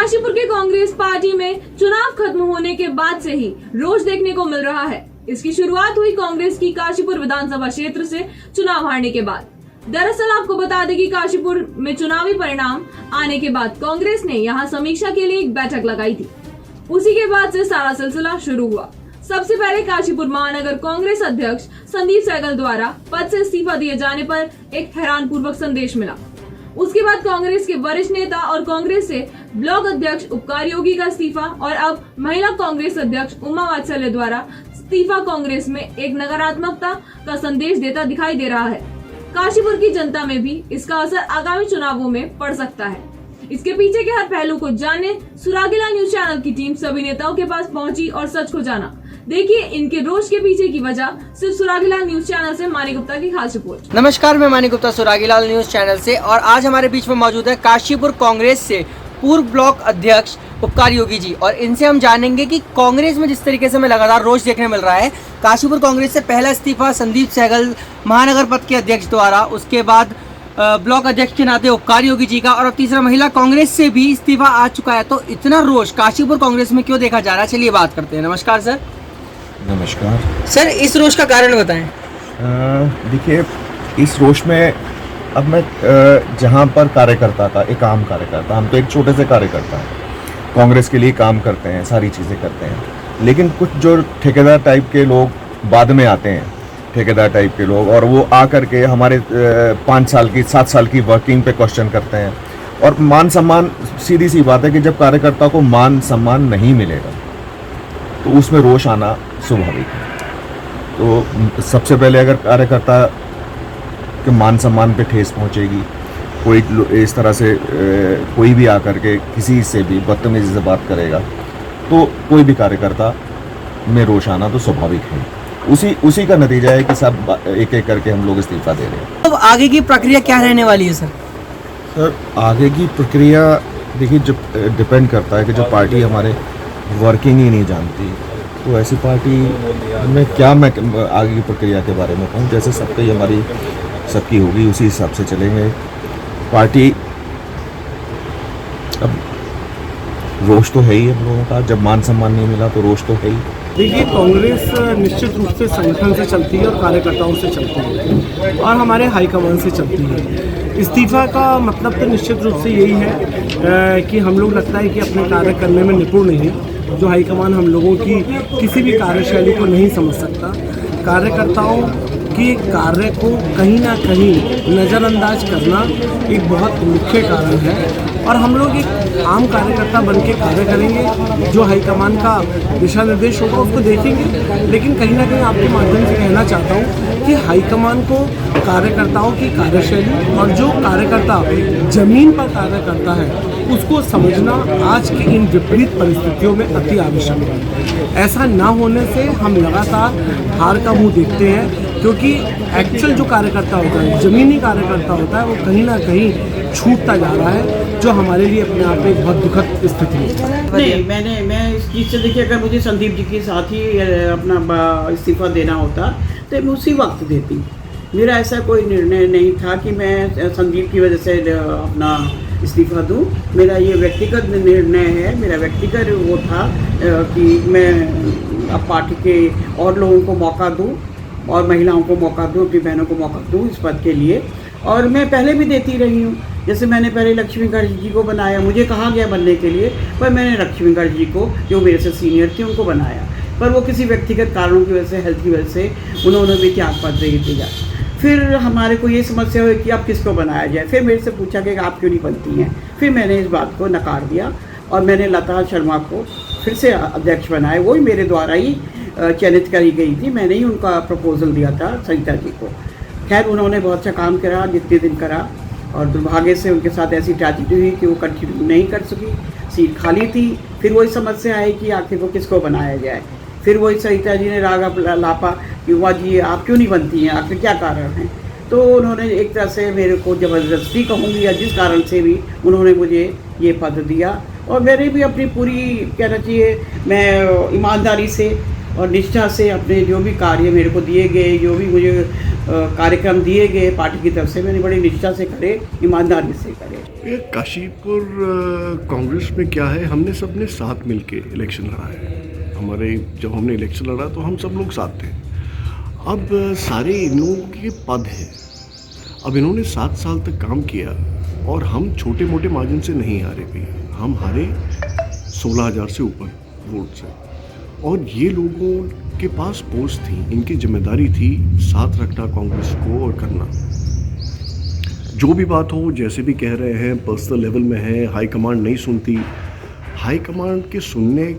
काशीपुर के कांग्रेस पार्टी में चुनाव खत्म होने के बाद से ही रोष देखने को मिल रहा है। इसकी शुरुआत हुई कांग्रेस की काशीपुर विधानसभा क्षेत्र से चुनाव हारने के बाद। दरअसल आपको बता दें कि काशीपुर में चुनावी परिणाम आने के बाद कांग्रेस ने यहां समीक्षा के लिए एक बैठक लगाई थी। उसी के बाद से सारा सिलसिला शुरू हुआ। सबसे पहले काशीपुर महानगर कांग्रेस अध्यक्ष संदीप सहगल द्वारा पद से इस्तीफा दिए जाने पर एक हैरान पूर्वक संदेश मिला। उसके बाद कांग्रेस के वरिष्ठ नेता और कांग्रेस से ब्लॉक अध्यक्ष उपकार योगी का इस्तीफा और अब महिला कांग्रेस अध्यक्ष उमा वात्सल्य द्वारा इस्तीफा कांग्रेस में एक नकारात्मकता का संदेश देता दिखाई दे रहा है। काशीपुर की जनता में भी इसका असर आगामी चुनावों में पड़ सकता है। इसके पीछे के हर पहलू को जानने सुरागीलाल न्यूज चैनल की टीम सभी नेताओं के पास पहुंची और सच को जाना। देखिए इनके रोष के पीछे की वजह सिर्फ सुरागीलाल न्यूज चैनल से मानी गुप्ता की खास रिपोर्ट। नमस्कार, मैं मानी गुप्ता सुरागीलाल न्यूज चैनल से और आज हमारे बीच में मौजूद है काशीपुर कांग्रेस से पूर्व ब्लॉक अध्यक्ष उपकार योगी जी और इनसे हम जानेंगे कि कांग्रेस में जिस तरीके से हमें लगातार रोष देखने मिल रहा है। काशीपुर कांग्रेस से पहला इस्तीफा संदीप सहगल महानगर पद के अध्यक्ष द्वारा, उसके बाद ब्लॉक अध्यक्ष के नाते उपकार योगी जी का और अब तीसरा महिला कांग्रेस से भी इस्तीफा आ चुका है। तो इतना रोष काशीपुर कांग्रेस में क्यों देखा जा रहा है, चलिए बात करते हैं। नमस्कार सर। नमस्कार सर, इस रोष का कारण बताएं। देखिए, इस रोष में अब मैं जहाँ पर कार्यकर्ता था, एक आम कार्यकर्ता, हम तो एक छोटे से कार्यकर्ता हैं, कांग्रेस के लिए काम करते हैं, सारी चीज़ें करते हैं, लेकिन कुछ जो ठेकेदार टाइप के लोग बाद में आते हैं, ठेकेदार टाइप के लोग, और वो आ करके हमारे 5 साल की 7 साल की वर्किंग पे क्वेश्चन करते हैं। और मान सम्मान, सीधी सी बात है कि जब कार्यकर्ता को मान सम्मान नहीं मिलेगा तो उसमें रोष आना स्वाभाविक है। तो सबसे पहले अगर कार्यकर्ता के मान सम्मान पे ठेस पहुंचेगी, कोई इस तरह से कोई भी आकर के किसी से भी बदतमीजी से बात करेगा तो कोई भी कार्यकर्ता में रोष आना तो स्वाभाविक है। उसी का नतीजा है कि सब एक एक करके हम लोग इस्तीफा दे रहे हैं। अब आगे की प्रक्रिया क्या रहने वाली है सर? सर, आगे की प्रक्रिया देखिए, जो डिपेंड करता है कि जो पार्टी हमारे वर्किंग ही नहीं जानती तो ऐसी पार्टी में क्या मैं आगे की प्रक्रिया के बारे में कहूँ। जैसे सबकी हमारी सबकी होगी उसी हिसाब से चलेंगे। पार्टी अब रोष तो है ही हम लोगों का, जब मान सम्मान नहीं मिला तो रोष तो है ही। देखिए, कांग्रेस निश्चित रूप से संगठन से चलती है और कार्यकर्ताओं से चलती है और हमारे हाईकमान से चलती है। इस्तीफा का मतलब तो निश्चित रूप से यही है कि हम लोग लगता है कि अपने कार्य करने में निपुण नहीं, जो हाईकमान हम लोगों की किसी भी कार्यशैली को नहीं समझ सकता। कार्यकर्ताओं के कार्य को कहीं ना कहीं नज़रअंदाज करना एक बहुत मुख्य कारण है और हम लोग एक आम कार्यकर्ता बन के कार्य करेंगे। जो हाईकमान का दिशा निर्देश होगा उसको देखेंगे, लेकिन कहीं ना कहीं आपके माध्यम से कहना चाहता हूँ कि हाईकमान को कार्यकर्ताओं की कार्यशैली और जो कार्यकर्ता जमीन पर कार्य करता है उसको समझना आज की इन विपरीत परिस्थितियों में अति आवश्यक है। ऐसा ना होने से हम लगातार हार का मुंह देखते हैं, क्योंकि एक्चुअल जो कार्यकर्ता होता है, ज़मीनी कार्यकर्ता होता है, वो कहीं ना कहीं छूटता जा रहा है, जो हमारे लिए अपने आप में एक बहुत दुखद स्थिति है। नहीं, मैं इस चीज़ से देखिए, अगर मुझे संदीप जी के साथ ही अपना इस्तीफा देना होता तो मैं उसी वक्त देती। मेरा ऐसा कोई निर्णय नहीं था कि मैं संदीप की वजह से अपना इस्तीफा दूं। मेरा ये व्यक्तिगत निर्णय है, मेरा व्यक्तिगत वो था कि मैं अब पार्टी के और लोगों को मौका दूं और महिलाओं को मौका दूं, अपनी बहनों को मौका दूं इस पद के लिए। और मैं पहले भी देती रही हूँ। जैसे मैंने पहले लक्ष्मी गर्ग जी को बनाया, मुझे कहा गया बनने के लिए, पर मैंने लक्ष्मी गर्ग जी को, जो मेरे से सीनियर थी, उनको बनाया, पर वो किसी व्यक्तिगत कारणों की वजह से, हेल्थ की वजह से उन्होंने भी त्याग पत्र दिया। फिर हमारे को ये समस्या हुई कि अब किसको बनाया जाए। फिर मेरे से पूछा कि आप क्यों नहीं बनती हैं। फिर मैंने इस बात को नकार दिया और मैंने लता शर्मा को फिर से अध्यक्ष बनाया। वही मेरे द्वारा ही चयनित करी गई थी, मैंने ही उनका प्रपोजल दिया था सरिता जी को। खैर, उन्होंने बहुत सा काम करा जितने दिन करा, और दुर्भाग्य से उनके साथ ऐसी ट्रेजेडी हुई कि वो कंटिन्यू नहीं कर सकी, सीट खाली थी। फिर वही समस्या आई कि आखिर को किसको बनाया जाए। फिर वही सरिता जी ने राग लापा कि हुआ जी आप क्यों नहीं बनती हैं, आखिर क्या कारण है। तो उन्होंने एक तरह से मेरे को ज़बरदस्ती कहूँगी या जिस कारण से भी उन्होंने मुझे ये पद दिया, और मैंने भी अपनी पूरी कहना चाहिए मैं ईमानदारी से और निष्ठा से अपने जो भी कार्य मेरे को दिए गए, जो भी मुझे कार्यक्रम दिए गए पार्टी की तरफ से, मैंने बड़ी निष्ठा से करे, ईमानदारी से करे। ये काशीपुर कांग्रेस में क्या है, हमने सबने साथ मिलके इलेक्शन लड़ा है। हमारे जब हमने इलेक्शन लड़ा तो हम सब लोग साथ थे। अब सारे इन लोगों के पद हैं। अब इन्होंने 7 साल तक काम किया और हम छोटे मोटे मार्जिन से नहीं हारे भी, हम हारे 16,000 से ऊपर वोट से। और ये लोगों के पास पोस्ट थी, इनकी जिम्मेदारी थी साथ रखना कांग्रेस को और करना। जो भी बात हो, जैसे भी कह रहे हैं, पर्सनल लेवल में है, हाई कमांड नहीं सुनती। हाई कमांड के सुनने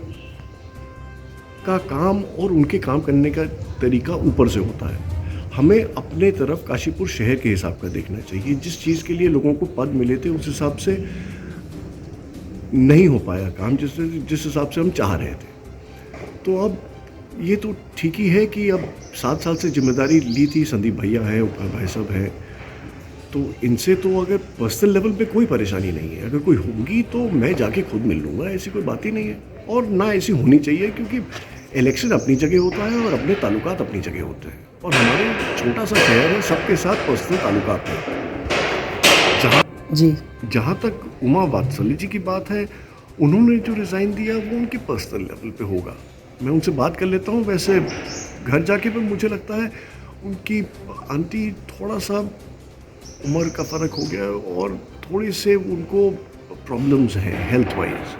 का काम और उनके काम करने का तरीका ऊपर से होता है। हमें अपने तरफ काशीपुर शहर के हिसाब का देखना चाहिए। जिस चीज़ के लिए लोगों को पद मिले थे उस हिसाब से नहीं हो पाया काम, जिस हिसाब से हम चाह रहे थे। तो अब ये तो ठीक ही है कि अब 7 साल से जिम्मेदारी ली थी, संदीप भैया है, भाई साहब है, तो इनसे तो अगर पर्सनल लेवल पे कोई परेशानी नहीं है। अगर कोई होगी तो मैं जाके खुद मिल लूँगा, ऐसी कोई बात ही नहीं है। और ना ऐसी होनी चाहिए, क्योंकि इलेक्शन अपनी जगह होता है और अपने ताल्लुकात अपनी जगह होते हैं। और हमारे छोटा सा शहर है, सबके साथ पर्सनल ताल्लुकात हैं। जहाँ तक उमा वात्सल्य जी की बात है, उन्होंने जो रिज़ाइन दिया वो उनके पर्सनल लेवल पे होगा। मैं उनसे बात कर लेता हूँ। वैसे घर जाके भी मुझे लगता है उनकी आंटी थोड़ा सा उम्र का फ़र्क हो गया और थोड़ी से उनको प्रॉब्लम्स हैं हेल्थ वाइज,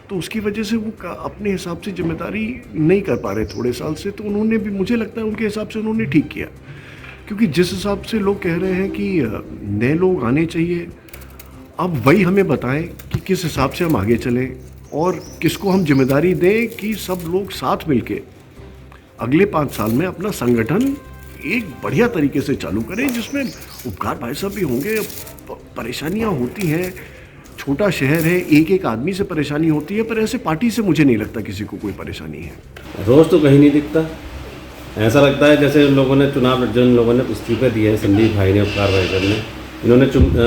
तो उसकी वजह से वो अपने हिसाब से जिम्मेदारी नहीं कर पा रहे थोड़े साल से। तो उन्होंने भी, मुझे लगता है उनके हिसाब से उन्होंने ठीक किया, क्योंकि जिस हिसाब से लोग कह रहे हैं कि नए लोग आने चाहिए, अब वही हमें बताएं कि किस हिसाब से हम आगे चलें और किसको हम जिम्मेदारी दें कि सब लोग साथ मिलके अगले 5 साल में अपना संगठन एक बढ़िया तरीके से चालू करें, जिसमें उपकार भाई साहब भी होंगे। परेशानियां होती हैं, छोटा शहर है, एक एक आदमी से परेशानी होती है, पर ऐसे पार्टी से मुझे नहीं लगता किसी को कोई परेशानी है। रोज़ तो कहीं नहीं दिखता। ऐसा लगता है जैसे उन लोगों ने जिन लोगों ने इस्तीफे दिए हैं, संदीप भाई ने, उपकार भाई साहब ने, इन्होंने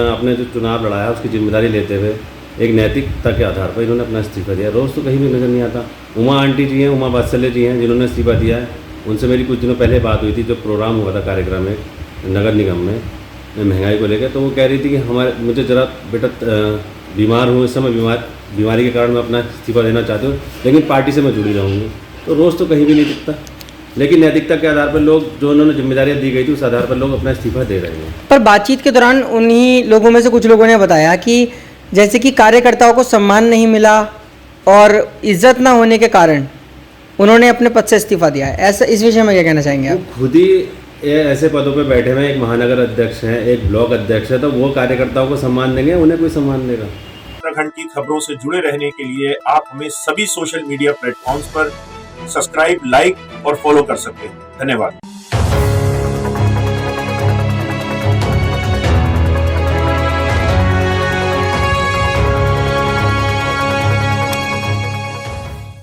अपने जो चुनाव लड़ाया उसकी जिम्मेदारी लेते हुए एक नैतिकता के आधार पर इन्होंने अपना इस्तीफा दिया। रोज़ तो कहीं भी नज़र नहीं आता। उमा आंटी जी हैं, उमा वात्सल्य जी हैं, जिन्होंने इस्तीफा दिया है। उनसे मेरी कुछ दिनों पहले बात हुई थी, जो प्रोग्राम हुआ था कार्यक्रम में नगर निगम में महंगाई को लेकर। तो वो कह रही थी कि मुझे ज़रा बेटा बीमार हूँ इस समय, बीमारी के कारण मैं अपना इस्तीफा देना चाहती हूँ, लेकिन पार्टी से मैं जुड़ी रहूँगी। तो रोज़ तो कहीं भी नहीं दिखता, लेकिन नैतिकता के आधार पर लोग, जो उन्होंने जिम्मेदारियां दी गई थी, उस आधार पर लोग अपना इस्तीफा दे रहे हैं। पर बातचीत के दौरान उन्हीं लोगों में से कुछ लोगों ने बताया कि जैसे कि कार्यकर्ताओं को सम्मान नहीं मिला और इज्जत ना होने के कारण उन्होंने अपने पद से इस्तीफा दिया है। ऐसा, इस विषय में क्या कहना चाहेंगे आप? खुद ही ऐसे पदों पे बैठे हुए, एक महानगर अध्यक्ष हैं, एक ब्लॉक अध्यक्ष है, तो वो कार्यकर्ताओं को सम्मान देंगे, उन्हें कोई सम्मान देगा? उत्तराखंड की खबरों से जुड़े रहने के लिए आप हमें सभी सोशल मीडिया प्लेटफॉर्म्स पर सब्सक्राइब, लाइक और फॉलो कर सकते हैं। धन्यवाद।